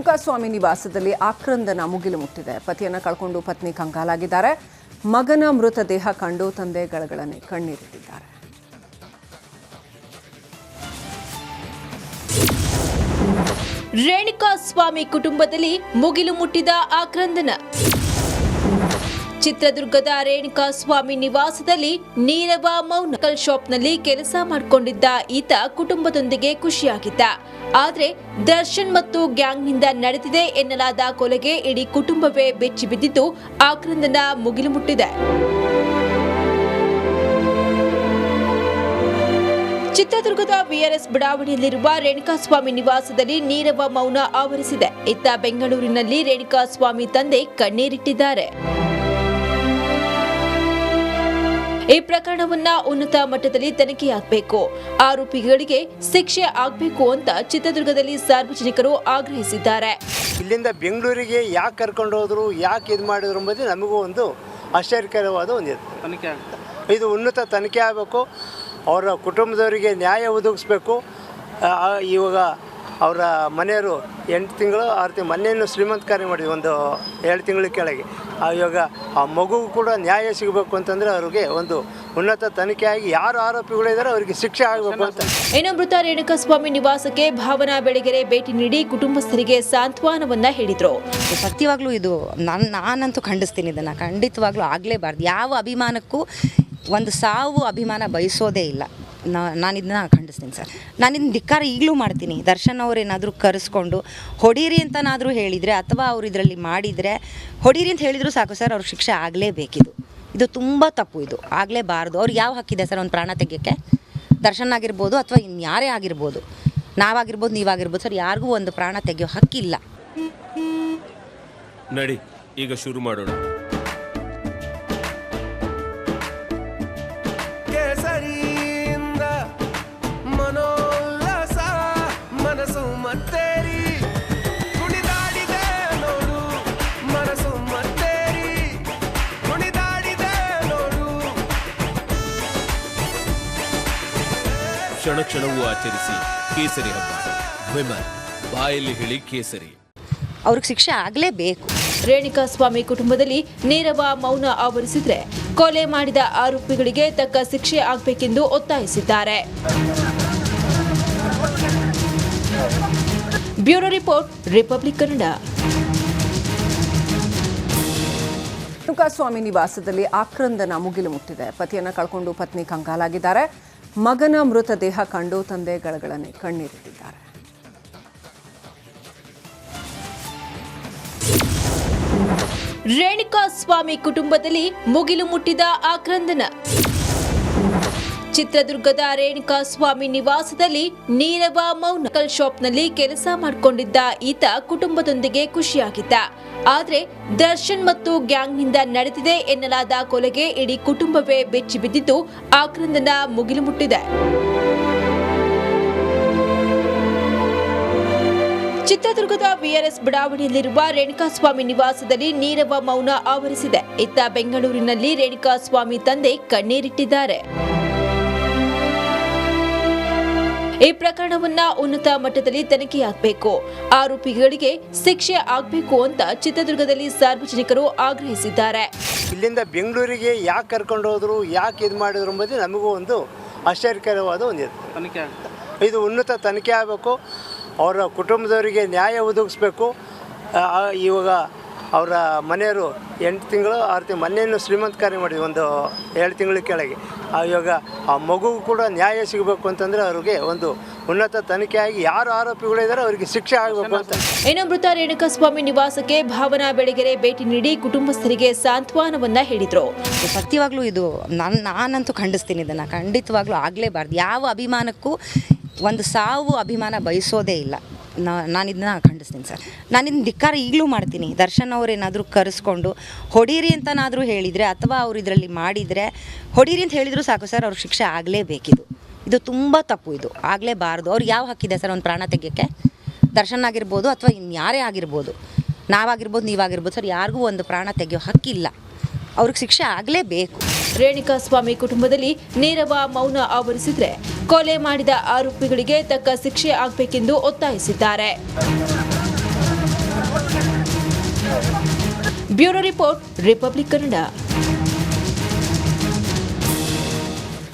ರೇಣುಕಾಸ್ವಾಮಿ ನಿವಾಸದಲ್ಲಿ ಆಕ್ರಂದನ ಮುಗಿಲು ಮುಟ್ಟಿದೆ. ಪತಿಯನ್ನು ಕಳ್ಕೊಂಡು ಪತ್ನಿ ಕಂಗಾಲಾಗಿದ್ದಾರೆ. ಮಗನ ಮೃತದೇಹ ಕಂಡು ತಂದೆ ಗಳಗಳನೆ ಕಣ್ಣೀರಿಟ್ಟಿದ್ದಾರೆ. ರೇಣುಕಾಸ್ವಾಮಿ ಕುಟುಂಬದಲ್ಲಿ ಮುಗಿಲು ಮುಟ್ಟಿದ ಆಕ್ರಂದನ. ಚಿತ್ರದುರ್ಗದ ರೇಣುಕಾಸ್ವಾಮಿ ನಿವಾಸದಲ್ಲಿ ನೀರವ ಮೌನ ಶಾಪ್ನಲ್ಲಿ ಕೆಲಸ ಮಾಡಿಕೊಂಡಿದ್ದ ಈತ ಕುಟುಂಬದೊಂದಿಗೆ ಖುಷಿಯಾಗಿದ್ದ. ಆದರೆ ದರ್ಶನ್ ಮತ್ತು ಗ್ಯಾಂಗ್ನಿಂದ ನಡೆದಿದೆ ಎನ್ನಲಾದ ಕೊಲೆಗೆ ಇಡೀ ಕುಟುಂಬವೇ ಬೆಚ್ಚಿ ಬಿದ್ದಿದ್ದು ಆಕ್ರಂದನ ಮುಗಿಲು ಮುಟ್ಟಿದೆ. ಚಿತ್ರದುರ್ಗದ ವಿಆರ್ಎಸ್ ಬಡಾವಣೆಯಲ್ಲಿರುವ ರೇಣುಕಾಸ್ವಾಮಿ ನಿವಾಸದಲ್ಲಿ ನೀರವ ಮೌನ ಆವರಿಸಿದೆ. ಇತ್ತ ಬೆಂಗಳೂರಿನಲ್ಲಿ ರೇಣುಕಾಸ್ವಾಮಿ ತಂದೆ ಕಣ್ಣೀರಿಟ್ಟಿದ್ದಾರೆ. ಈ ಪ್ರಕರಣವನ್ನ ಉನ್ನತ ಮಟ್ಟದಲ್ಲಿ ತನಿಖೆಯಾಗಬೇಕು, ಆರೋಪಿಗಳಿಗೆ ಶಿಕ್ಷೆ ಆಗಬೇಕು ಅಂತ ಚಿತ್ರದುರ್ಗದಲ್ಲಿ ಸಾರ್ವಜನಿಕರು ಆಗ್ರಹಿಸಿದ್ದಾರೆ. ಇಲ್ಲಿಂದ ಬೆಂಗಳೂರಿಗೆ ಯಾಕೆ ಕರ್ಕೊಂಡು ಹೋದ್ರು, ಯಾಕೆ ಇದು ಮಾಡಿದ್ರು ಎಂಬುದು ನಮಗೂ ಒಂದು ಆಶ್ಚರ್ಯಕರವಾದ ಒಂದು ತನಿಖೆ. ಇದು ಉನ್ನತ ತನಿಖೆ ಆಗಬೇಕು. ಅವರ ಕುಟುಂಬದವರಿಗೆ ನ್ಯಾಯ ಒದಗಿಸ್ಬೇಕು. ಇವಾಗ ಅವರ ಮನೆಯವರು 8 ತಿಂಗಳು 6 ತಿಂಗಳು ಮೊನ್ನೆಯನ್ನು ಶ್ರೀಮಂತ ಕಾರ್ಯ ಮಾಡಿದ್ವಿ, ಒಂದು 7 ತಿಂಗಳ ಕೆಳಗೆ. ಇವಾಗ ಆ ಮಗುವು ಕೂಡ ನ್ಯಾಯ ಸಿಗಬೇಕು ಅಂತಂದರೆ ಅವ್ರಿಗೆ ಒಂದು ಉನ್ನತ ತನಿಖೆ ಆಗಿ ಯಾರು ಆರೋಪಿಗಳಿದ್ದಾರೆ ಅವರಿಗೆ ಶಿಕ್ಷೆ ಆಗಬೇಕು ಅಂತ. ಇನ್ನು ಮೃತ ರೇಣುಕಾಸ್ವಾಮಿ ನಿವಾಸಕ್ಕೆ ಭಾವನಾ ಬೆಳಗೆರೆ ಭೇಟಿ ನೀಡಿ ಕುಟುಂಬಸ್ಥರಿಗೆ ಸಾಂತ್ವನವನ್ನ ಹೇಳಿದ್ರು. ಸತ್ಯವಾಗ್ಲೂ ಇದು ನಾನಂತೂ ಖಂಡಿಸ್ತೀನಿ. ಇದನ್ನು ಖಂಡಿತವಾಗ್ಲೂ ಆಗಲೇಬಾರ್ದು. ಯಾವ ಅಭಿಮಾನಕ್ಕೂ ಒಂದು ಸಾವು ಅಭಿಮಾನ ಬಯಸೋದೇ ಇಲ್ಲ. ನಾನು ಇದನ್ನ ಖಂಡಿಸ್ತೀನಿ ಸರ್. ನಾನು ಇದನ್ನ ಧಿಕ್ಕಾರ ಈಗಲೂ ಮಾಡ್ತೀನಿ. ದರ್ಶನ್ ಅವರೇನಾದರೂ ಕರೆಸ್ಕೊಂಡು ಹೊಡೀರಿ ಅಂತನಾದರೂ ಹೇಳಿದರೆ ಅಥವಾ ಅವ್ರು ಇದರಲ್ಲಿ ಮಾಡಿದರೆ ಹೊಡೀರಿ ಅಂತ ಹೇಳಿದರೂ ಸಾಕು ಸರ್, ಅವ್ರಿಗೆ ಶಿಕ್ಷೆ ಆಗಲೇಬೇಕಿದು. ಇದು ತುಂಬ ತಪ್ಪು, ಇದು ಆಗಲೇಬಾರ್ದು. ಅವ್ರಿಗೆ ಯಾವ ಹಕ್ಕಿದೆ ಸರ್ ಒಂದು ಪ್ರಾಣ ತೆಗೆಯೋಕ್ಕೆ? ದರ್ಶನ್ ಆಗಿರ್ಬೋದು ಅಥವಾ ಇನ್ಯಾರೇ ಆಗಿರ್ಬೋದು, ನಾವಾಗಿರ್ಬೋದು ನೀವಾಗಿರ್ಬೋದು ಸರ್, ಯಾರಿಗೂ ಒಂದು ಪ್ರಾಣ ತೆಗೆಯೋ ಹಕ್ಕಿಲ್ಲ. ನಡಿ ಈಗ ಶುರು ಮಾಡೋಣ. ಕ್ಷಣ ಕ್ಷಣವೂ ಆಚರಿಸಿ ಕೇಸರಿ ಹಬ್ಬ. ವಿಮಲ್ ಬಾಯಲ್ಲಿ ಹೇಳಿ ಕೇಸರಿ. ಅವ್ರಿಗೆ ಶಿಕ್ಷೆ ಆಗಲೇಬೇಕು. ರೇಣುಕಾಸ್ವಾಮಿ ಕುಟುಂಬದಲ್ಲಿ ನೀರವ ಮೌನ ಆವರಿಸಿದ್ರೆ ಕೊಲೆ ಮಾಡಿದ ಆರೋಪಿಗಳಿಗೆ ತಕ್ಕ ಶಿಕ್ಷೆ ಆಗಬೇಕೆಂದು ಒತ್ತಾಯಿಸಿದ್ದಾರೆ. Bureau report, republic Kannada. Renukaswamy ನಿವಾಸದಲ್ಲಿ ಆಕ್ರಂದನ ಮುಗಿಲು ಮುಟ್ಟಿದೆ. ಪತಿಯನ್ನು ಕಳ್ಕೊಂಡು ಪತ್ನಿ ಕಂಗಾಲಾಗಿದ್ದಾರೆ. ಮಗನ ಮೃತದೇಹ ಕಂಡು ತಂದೆ ಗಳಗಳನೆ ಕಣ್ಣೀರಿಟ್ಟಿದ್ದಾರೆ. ರೇಣುಕಾಸ್ವಾಮಿ ಕುಟುಂಬದಲ್ಲಿ ಮುಗಿಲು ಮುಟ್ಟಿದ ಆಕ್ರಂದನ. ಚಿತ್ರದುರ್ಗದ ರೇಣುಕಾಸ್ವಾಮಿ ನಿವಾಸದಲ್ಲಿ ನೀರವ ಮೌನ ಶಾಪ್ನಲ್ಲಿ ಕೆಲಸ ಮಾಡಿಕೊಂಡಿದ್ದ ಈತ ಕುಟುಂಬದೊಂದಿಗೆ ಖುಷಿಯಾಗಿದ್ದ. ಆದರೆ ದರ್ಶನ್ ಮತ್ತು ಗ್ಯಾಂಗ್ನಿಂದ ನಡೆದಿದೆ ಎನ್ನಲಾದ ಕೊಲೆಗೆ ಇಡೀ ಕುಟುಂಬವೇ ಬೆಚ್ಚಿ ಬಿದ್ದಿದ್ದು ಆಕ್ರಂದನ ಮುಗಿಲು ಮುಟ್ಟಿದೆ. ಚಿತ್ರದುರ್ಗದ ವಿಆರ್ಎಸ್ ಬಡಾವಣೆಯಲ್ಲಿರುವ ರೇಣುಕಾಸ್ವಾಮಿ ನಿವಾಸದಲ್ಲಿ ನೀರವ ಮೌನ ಆವರಿಸಿದೆ. ಇತ್ತ ಬೆಂಗಳೂರಿನಲ್ಲಿ ರೇಣುಕಾಸ್ವಾಮಿ ತಂದೆ ಕಣ್ಣೀರಿಟ್ಟಿದ್ದಾರೆ. ಈ ಪ್ರಕರಣವನ್ನ ಉನ್ನತ ಮಟ್ಟದಲ್ಲಿ ತನಿಖೆಯಾಗಬೇಕು, ಆರೋಪಿಗಳಿಗೆ ಶಿಕ್ಷೆ ಆಗಬೇಕು ಅಂತ ಚಿತ್ರದುರ್ಗದಲ್ಲಿ ಸಾರ್ವಜನಿಕರು ಆಗ್ರಹಿಸಿದ್ದಾರೆ. ಇಲ್ಲಿಂದ ಬೆಂಗಳೂರಿಗೆ ಯಾಕೆ ಕರ್ಕೊಂಡು ಹೋದ್ರು, ಯಾಕೆ ಇದು ಮಾಡಿದ್ರು ಎಂಬುದು ನಮಗೂ ಒಂದು ಆಶ್ಚರ್ಯಕರವಾದ ಒಂದು ತನಿಖೆ. ಇದು ಉನ್ನತ ತನಿಖೆ ಆಗಬೇಕು. ಅವರ ಕುಟುಂಬದವರಿಗೆ ನ್ಯಾಯ ಒದಗಿಸ್ಬೇಕು. ಇವಾಗ ಅವರ ಮನೆಯವರು 8 ತಿಂಗಳು 6 ತಿಂಗಳು ಮೊನ್ನೆಯನ್ನು ಶ್ರೀಮಂತ ಕಾರ್ಯ ಮಾಡಿದ್ವಿ, ಒಂದು 7 ತಿಂಗಳ ಕೆಳಗೆ. ಇವಾಗ ಆ ಮಗುವು ಕೂಡ ನ್ಯಾಯ ಸಿಗಬೇಕು ಅಂತಂದರೆ ಅವ್ರಿಗೆ ಒಂದು ಉನ್ನತ ತನಿಖೆ ಆಗಿ ಯಾರು ಆರೋಪಿಗಳಿದ್ದಾರೆ ಅವರಿಗೆ ಶಿಕ್ಷೆ ಆಗಬೇಕು ಅಂತ. ಇನ್ನು ಮೃತ ರೇಣುಕಾಸ್ವಾಮಿ ನಿವಾಸಕ್ಕೆ ಭಾವನಾ ಬೆಳಗೆರೆ ಭೇಟಿ ನೀಡಿ ಕುಟುಂಬಸ್ಥರಿಗೆ ಸಾಂತ್ವನವನ್ನ ಹೇಳಿದ್ರು. ಸತ್ಯವಾಗ್ಲೂ ಇದು ನಾನಂತೂ ಖಂಡಿಸ್ತೀನಿ. ಇದನ್ನು ಖಂಡಿತವಾಗ್ಲೂ ಆಗಲೇಬಾರ್ದು. ಯಾವ ಅಭಿಮಾನಕ್ಕೂ ಒಂದು ಸಾವು ಅಭಿಮಾನ ಬಯಸೋದೇ ಇಲ್ಲ. ನಾನು ಇದನ್ನ ಖಂಡಿಸ್ತೀನಿ ಸರ್. ನಾನು ಇದನ್ನ ಧಿಕ್ಕಾರ ಈಗಲೂ ಮಾಡ್ತೀನಿ. ದರ್ಶನ್ ಅವರೇನಾದರೂ ಕರೆಸ್ಕೊಂಡು ಹೊಡೀರಿ ಅಂತನಾದರೂ ಹೇಳಿದರೆ ಅಥವಾ ಅವ್ರು ಇದರಲ್ಲಿ ಮಾಡಿದರೆ ಹೊಡೀರಿ ಅಂತ ಹೇಳಿದರೂ ಸಾಕು ಸರ್, ಅವ್ರಿಗೆ ಶಿಕ್ಷೆ ಆಗಲೇಬೇಕಿದು. ಇದು ತುಂಬ ತಪ್ಪು, ಇದು ಆಗಲೇಬಾರ್ದು. ಅವ್ರಿಗೆ ಯಾವ ಹಕ್ಕಿದೆ ಸರ್ ಒಂದು ಪ್ರಾಣ ತೆಗೆಯೋಕ್ಕೆ? ದರ್ಶನ್ ಆಗಿರ್ಬೋದು ಅಥವಾ ಇನ್ಯಾರೇ ಆಗಿರ್ಬೋದು, ನಾವಾಗಿರ್ಬೋದು ನೀವಾಗಿರ್ಬೋದು ಸರ್, ಯಾರಿಗೂ ಒಂದು ಪ್ರಾಣ ತೆಗೆಯೋ ಹಕ್ಕಿಲ್ಲ. ಅವ್ರಿಗೆ ಶಿಕ್ಷೆ ಆಗಲೇಬೇಕು. ರೇಣುಕಾಸ್ವಾಮಿ ಕುಟುಂಬದಲ್ಲಿ ನೀರವ ಮೌನ ಆವರಿಸಿದ್ರೆ ಕೊಲೆ ಮಾಡಿದ ಆರೋಪಿಗಳಿಗೆ ತಕ್ಕ ಶಿಕ್ಷೆ ಆಗಬೇಕೆಂದು ಒತ್ತಾಯಿಸಿದ್ದಾರೆ. Bureau report, republic Kannada.